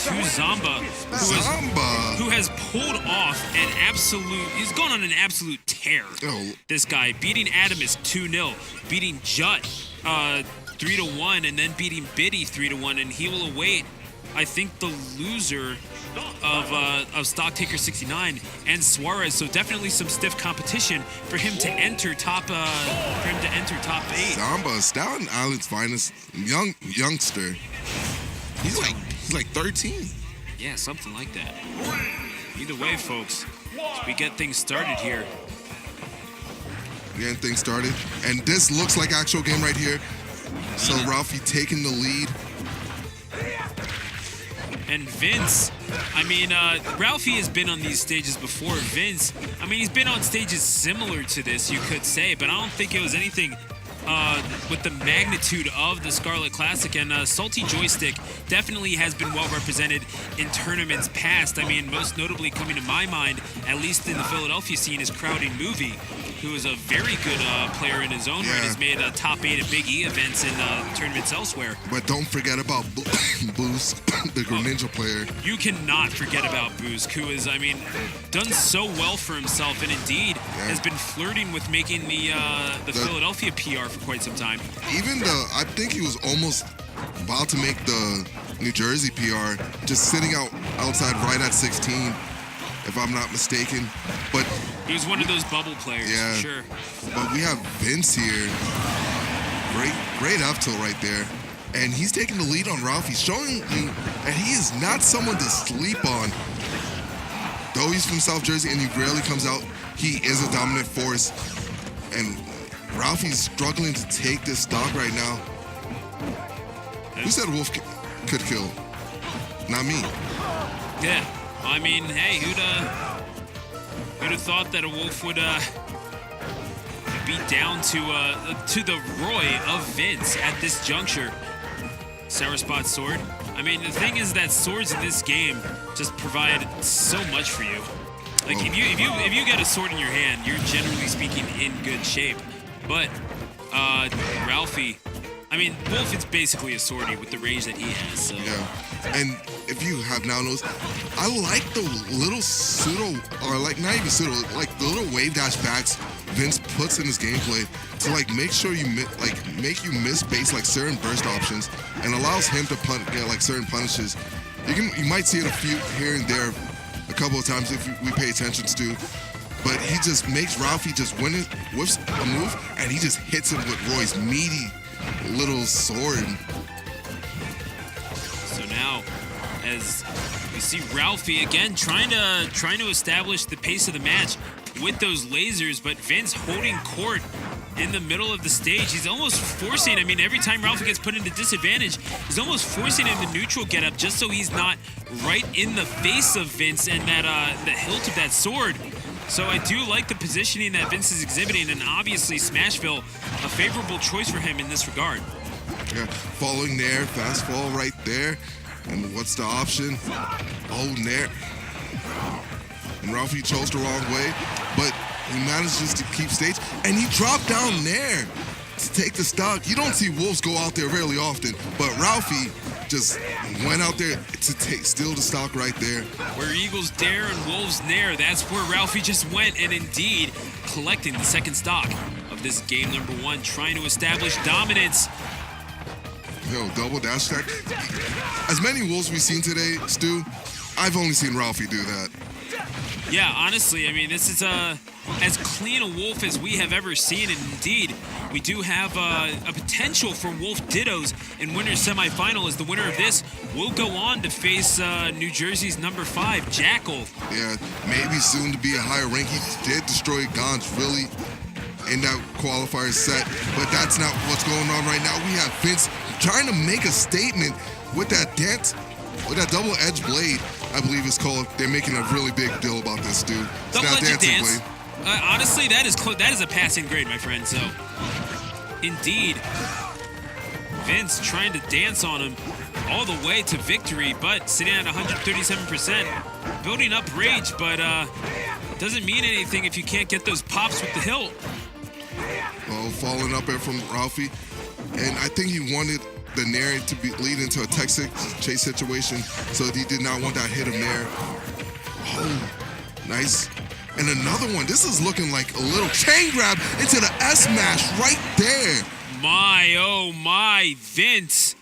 to Zamba, who has pulled off an absolute, he's gone on an absolute tear. This guy, beating Adamus 2-0, beating Jut 3-1, and then beating Biddy 3-1, and he will await, I think, the loser of Stocktaker 69 and Suarez. So definitely some stiff competition for him to enter top. For him to enter top 8. Zamba, Staten Island's finest youngster. He's like 13. Yeah, something like that. Either way, folks, as we get things started here. Getting things started, and this looks like actual game right here. So Ralphie taking the lead. And Vince, I mean, Ralphie has been on these stages before. Vince, I mean, he's been on stages similar to this, you could say, but I don't think it was anything with the magnitude of the Scarlet Classic. And Salty Joystick definitely has been well represented in tournaments past. I mean, most notably coming to my mind, at least in the Philadelphia scene, is Crowding Movie, who is a very good player in his own right. Has made top 8 at Big E events and tournaments elsewhere. But don't forget about Boost, the Greninja player. You cannot forget about Boost, who is, I mean, done so well for himself, and indeed has been flirting with making the Philadelphia PR for quite some time. Even I think he was almost about to make the New Jersey PR, just sitting outside right at 16. If I'm not mistaken, but he was one of those bubble players. Yeah, for sure. But we have Vince here. Great up tilt right there, and he's taking the lead on Ralphie, showing me that he is not someone to sleep on. Though he's from South Jersey and he rarely comes out, he is a dominant force, and Ralphie's struggling to take this stock right now. Who said Wolf could kill? Not me. Yeah. I mean, hey, who'd have thought that a Wolf would be down to the Roy of Vince at this juncture? Sour Spot Sword. I mean, the thing is that swords in this game just provide so much for you. Like if you get a sword in your hand, you're generally speaking in good shape. But Ralphie, I mean, Wolf is basically a swordy with the range that he has. So. Yeah, and if you have now noticed, I like the little pseudo, or like not even pseudo, like the little wave dash backs Vince puts in his gameplay to like make sure you make you miss base like certain burst options, and allows him to get like certain punishes. You might see it a few here and there, a couple of times if we pay attention to. But he just makes Ralphie just whiffs a move, and he just hits him with Roy's meaty little sword. So now, as we see Ralphie again trying to establish the pace of the match with those lasers, but Vince holding court in the middle of the stage. He's almost forcing, I mean, every time Ralphie gets put into disadvantage, he's almost forcing him to neutral get up just so he's not right in the face of Vince and that the hilt of that sword. So I do like the positioning that Vince is exhibiting, and obviously Smashville, a favorable choice for him in this regard. Yeah, following there, fast fall right there. And what's the option? Holding there. And Ralphie chose the wrong way, but he manages to keep stage, and he dropped down there to take the stock. You don't see Wolves go out there very often, but Ralphie just went out there to steal the stock right there. Where Eagles dare and Wolves nair, that's where Ralphie just went, and indeed collecting the second stock of this game number 1, trying to establish dominance. Yo, double dash attack. As many Wolves we've seen today, Stu, I've only seen Ralphie do that. Yeah, honestly, I mean, this is as clean a Wolf as we have ever seen, and indeed, we do have a potential for Wolf Dittos in winner's semifinal, as the winner of this will go on to face New Jersey's number 5, Jackal. Yeah, maybe soon to be a higher rank. He did destroy Gons really in that qualifier set, but that's not what's going on right now. We have Vince trying to make a statement with that dance, with that double-edged blade, I believe it's called. They're making a really big deal about this, dude. It's not dancing blade. Honestly, that is a passing grade, my friend. So, indeed, Vince trying to dance on him all the way to victory, but sitting at 137%, building up rage, but doesn't mean anything if you can't get those pops with the hilt. Well, following up there from Ralphie, and I think he wanted the Nair to lead into a tech chase situation, so he did not want that hit of Nair. Oh, nice. And another one. This is looking like a little chain grab into the S-mash right there. My, oh my, Vince.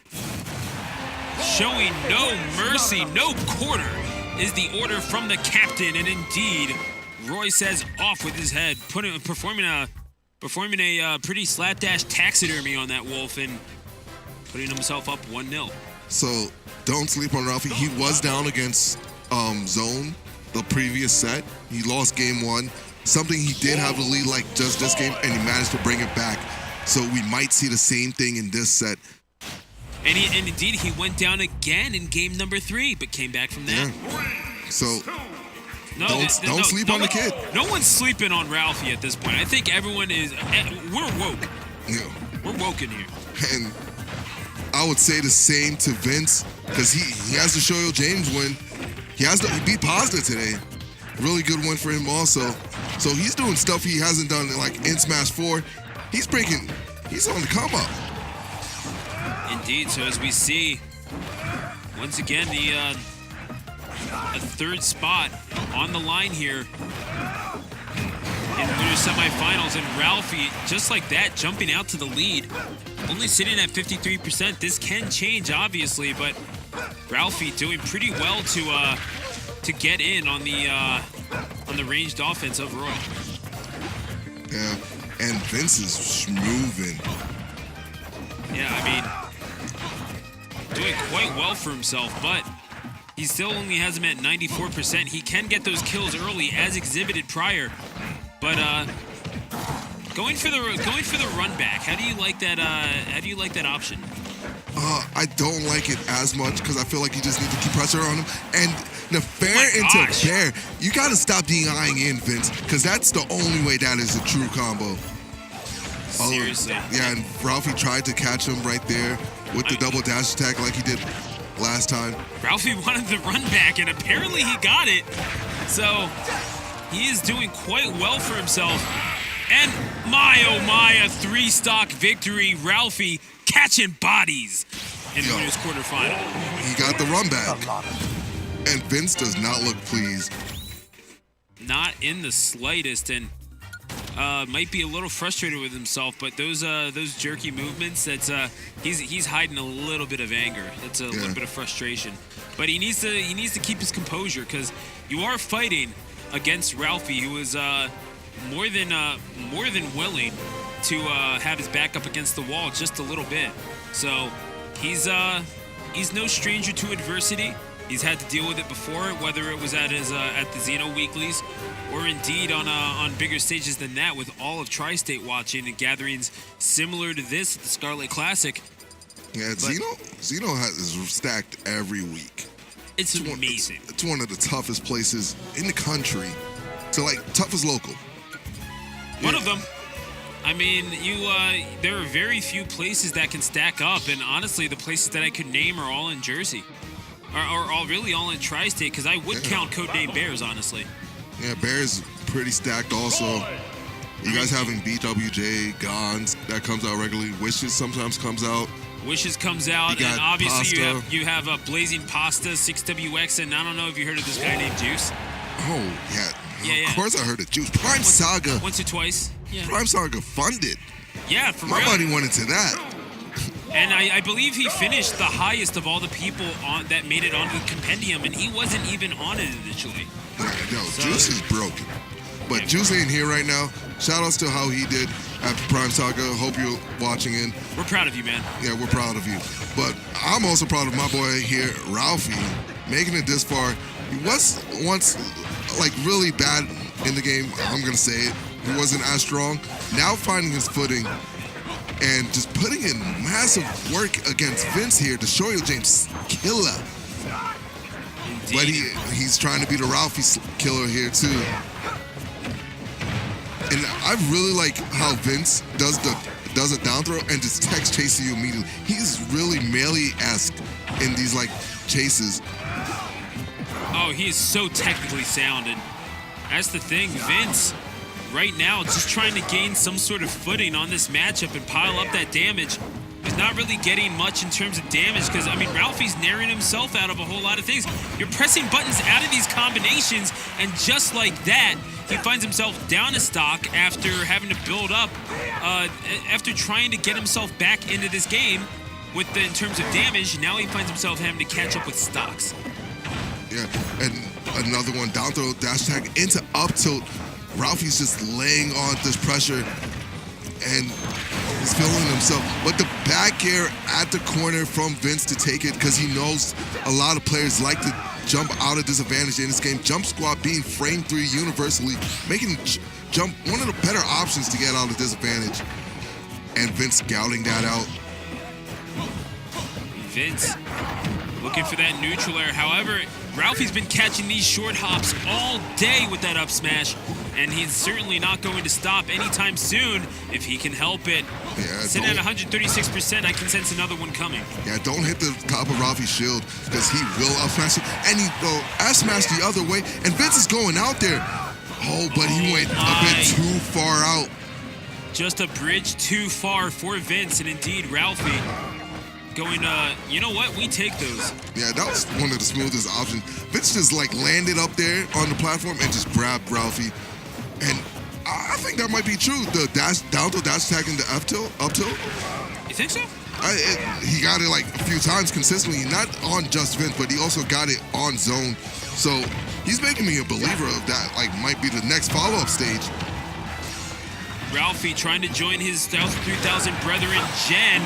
Showing no mercy, no quarter is the order from the captain. And indeed, Roy says off with his head, performing a pretty slapdash taxidermy on that wolf and putting himself up 1-0. So don't sleep on Ralphie. He was down against Zone the previous set. He lost game 1. Something he did have a lead like just this game, and he managed to bring it back. So we might see the same thing in this set. And indeed, he went down again in game number 3, but came back from that. Yeah. So no, don't sleep on the kid. No one's sleeping on Ralphie at this point. I think everyone is. We're woke. Yeah. We're woke in here. And I would say the same to Vince, because he has the Shoyo James win. He beat Posda today. Really good win for him also. So he's doing stuff he hasn't done like in Smash 4. He's on the come up. Indeed. So as we see, once again, a third spot on the line here in the semifinals, and Ralphie, just like that, jumping out to the lead, only sitting at 53%. This can change, obviously, but Ralphie doing pretty well to get in on the ranged offense of Roy. Yeah, and Vince is moving. Yeah, I mean, doing quite well for himself, but he still only has him at 94%. He can get those kills early, as exhibited prior, but going for the run back. How do you like that? How do you like that option? I don't like it as much because I feel like you just need to keep pressure on him. And the fair into Bear, you got to stop DIing in, Vince, because that's the only way that is a true combo. Seriously. Yeah, and Ralphie tried to catch him right there with the double dash attack like he did last time. Ralphie wanted the run back, and apparently he got it. So he is doing quite well for himself. And my, oh my, a 3-stock victory. Ralphie catching bodies in the winners quarterfinal. He got the run back. And Vince does not look pleased. Not in the slightest, and might be a little frustrated with himself, but those jerky movements, he's hiding a little bit of anger. That's a little bit of frustration. But he needs to keep his composure, because you are fighting against Ralphie, who is more than willing to have his back up against the wall just a little bit. So he's no stranger to adversity. He's had to deal with it before, whether it was at the Xeno Weeklies, or indeed on bigger stages than that, with all of Tri-State watching and gatherings similar to this at the Scarlet Classic. Yeah, Xeno is stacked every week. It's amazing. It's one of the toughest places in the country. So, like, toughest local. One of them. I mean, there are very few places that can stack up, and honestly, the places that I could name are all in Jersey, or all in Tri-State, because I would count Codename Bears, honestly. Yeah, Bears pretty stacked also. You guys having BWJ, Gons, that comes out regularly. Wishes sometimes comes out. Wishes comes out, and obviously Pasta. you have Blazing Pasta, 6WX, and I don't know if you heard of this guy named Juice. Oh, yeah. Yeah. Of course I heard of Juice. Prime Saga. Once or twice. Yeah. Prime Saga funded. Yeah, for real. My money went into that. And I believe he finished the highest of all the people that made it onto the compendium, and he wasn't even on it initially. No, Juice is broken. But Juice ain't here right now. Shout outs to how he did at Prime Saga. Hope you're watching in. We're proud of you, man. Yeah, we're proud of you. But I'm also proud of my boy here, Ralphie, making it this far. He was once like really bad in the game. I'm going to say it. He wasn't as strong. Now finding his footing and just putting in massive work against Vince here. The Shoyo James killer. Indeed. But he's trying to be the Ralphie killer here too. And I really like how Vince does a down throw and just text chases you immediately. He's really melee-esque in these like chases. Oh, he is so technically sound, and that's the thing. Vince, right now, just trying to gain some sort of footing on this matchup and pile up that damage. He's not really getting much in terms of damage because, I mean, Ralphie's narrowing himself out of a whole lot of things. You're pressing buttons out of these combinations, and just like that, he finds himself down a stock after having to build up, after trying to get himself back into this game in terms of damage. Now he finds himself having to catch up with stocks. Yeah, and another one, down throw, dash tag into up tilt. Ralphie's just laying on this pressure, and he's feeling himself. But the back air at the corner from Vince to take it, because he knows a lot of players like to jump out of disadvantage in this game. Jump squat being frame 3 universally, making jump one of the better options to get out of disadvantage. And Vince scouting that out. Vince looking for that neutral air. However, Ralphie's been catching these short hops all day with that up smash, and he's certainly not going to stop anytime soon if he can help it. Yeah, sitting at 136%, I can sense another one coming. Yeah, don't hit the top of Ralphie's shield, because he will up smash it, and he will up smash the other way, and Vince is going out there. Oh, but he went a bit too far out. Just a bridge too far for Vince, and indeed Ralphie going, you know what? We take those. Yeah, that was one of the smoothest options. Vince just like landed up there on the platform and just grabbed Ralphie. And I think that might be true. The down tilt dash attack in the up tilt. You think so? He got it like a few times consistently, not on just Vince, but he also got it on zone. So he's making me a believer of that. Like, might be the next follow-up stage. Ralphie trying to join his 3000 brethren, Jen.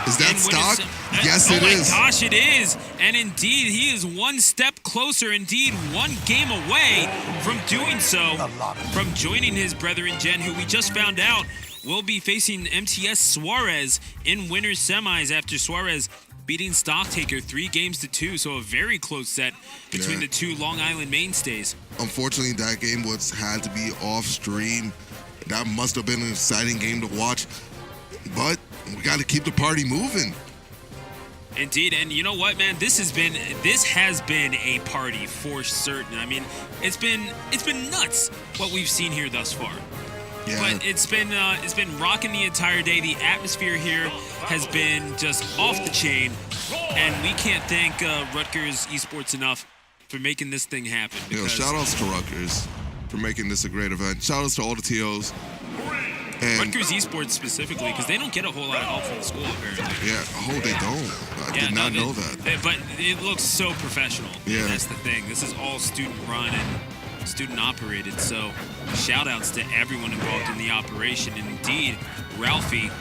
Is that stock? Yes, it is. Oh my gosh, it is. And indeed, he is one step closer, indeed one game away from doing so, from joining his brethren, Jen, who we just found out will be facing MTS Suarez in winners semis after Suarez beating Stocktaker 3-2. So a very close set between the two Long Island mainstays. Unfortunately, that game had to be off stream. That must have been an exciting game to watch, but we got to keep the party moving. Indeed, and you know what, man? This has been a party for certain. I mean, it's been nuts what we've seen here thus far. Yeah. But it's been rocking the entire day. The atmosphere here has been just off the chain, and we can't thank Rutgers Esports enough for making this thing happen. Shout outs to Rutgers for making this a great event. Shout outs to all the TOs. And Rutgers Esports specifically, because they don't get a whole lot of help from the school, apparently. Yeah, they don't. I did not know that. But it looks so professional. Yeah. That's the thing. This is all student run and student operated. So shout outs to everyone involved in the operation. And indeed, Ralphie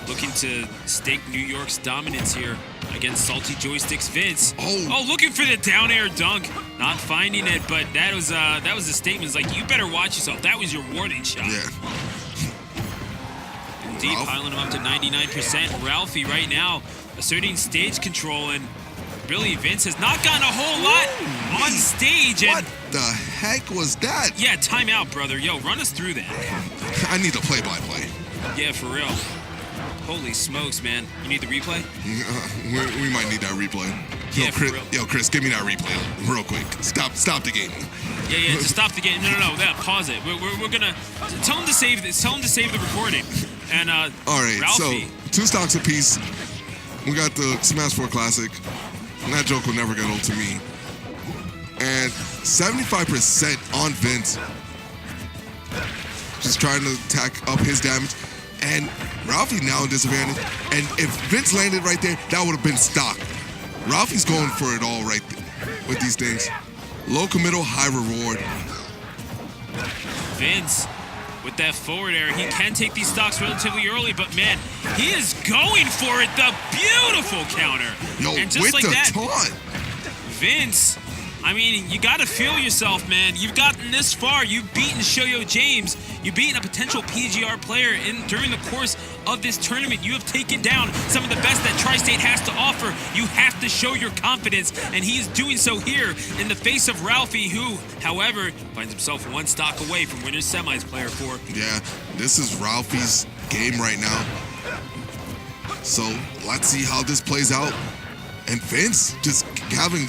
looking to stake New York's dominance here against Salty Joysticks Vince. Oh, looking for the down air dunk. Not finding it, but that was a statement. It's like, you better watch yourself. That was your warning shot. Yeah. Indeed, piling him up to 99%. Ralphie right now asserting stage control, and really Vince has not gotten a whole lot on stage. And what the heck was that? Yeah, timeout, brother. Yo, run us through that. I need the play-by-play. Yeah, for real. Holy smokes, man. You need the replay? We might need that replay. Chris, give me that replay real quick. Stop the game. Yeah, just stop the game. No, pause it. We're gonna tell him to save this. Tell him to save the recording. And all right, Ralphie. So 2 stocks apiece. We got the Smash 4 Classic. And that joke will never get old to me. And 75% on Vince. Just trying to tack up his damage. And Ralphie now in disadvantage. And if Vince landed right there, that would have been stock. Ralphie's going for it all right there with these things. Low committal, high reward. Vince with that forward air, he can take these stocks relatively early, but man, he is going for it. The beautiful counter. And just with like the taunt. Vince, I mean, you got to feel yourself, man. You've gotten this far. You've beaten Shoyo James. You've beaten a potential PGR player during the course of this tournament. You have taken down some of the best that Tri-State has to offer. You have to show your confidence, and he is doing so here in the face of Ralphie, who, however, finds himself 1 stock away from winners semis player 4. Yeah, this is Ralphie's game right now. So let's see how this plays out. And Vince just having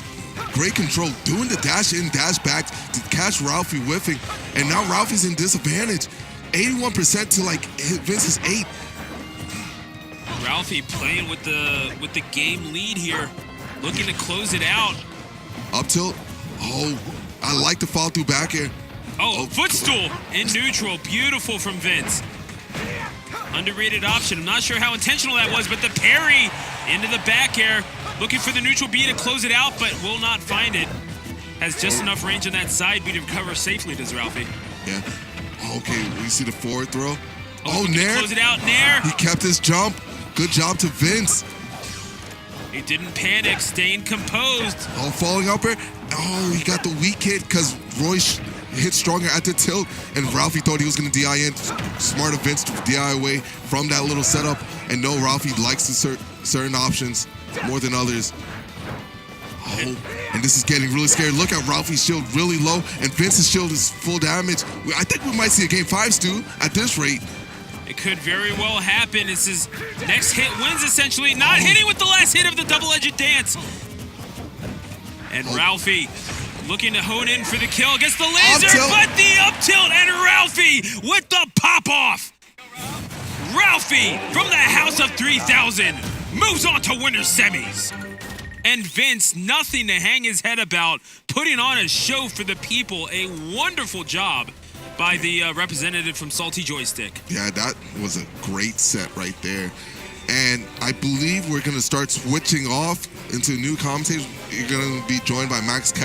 great control, doing the dash in, dash back to catch Ralphie whiffing. And now Ralphie's in disadvantage. 81% to like Vince's 8. Ralphie playing with the game lead here, looking to close it out. Up tilt. Oh, I like the fall through back air. Oh, footstool in neutral. Beautiful from Vince. Underrated option. I'm not sure how intentional that was, but the parry into the back air. Looking for the neutral B to close it out, but will not find it. Has just enough range on that side B to recover safely, does Ralphie. Yeah. Okay, we see the forward throw. Oh, looking to Nair. close it out, Nair. He kept his jump. Good job to Vince. He didn't panic, staying composed. Oh, falling up air. Oh, he got the weak hit because Roy hit stronger at the tilt, and Ralphie thought he was going to DI in. Smart of Vince to DI away from that little setup. And no, Ralphie likes the certain options more than others. Oh, and this is getting really scary. Look at Ralphie's shield really low, and Vince's shield is full damage. I think we might see a game 5, Stu, at this rate. It could very well happen. This is next hit wins, essentially. Not hitting with the last hit of the double-edged dance. And Ralphie looking to hone in for the kill against the laser, but the up tilt, and Ralphie with the pop-off. Ralphie from the House of 3000 moves on to winner's semis. And Vince, nothing to hang his head about, putting on a show for the people. A wonderful job by the representative from Salty Joystick. Yeah, that was a great set right there. And I believe we're going to start switching off into new commentators. You're going to be joined by Max Ketch.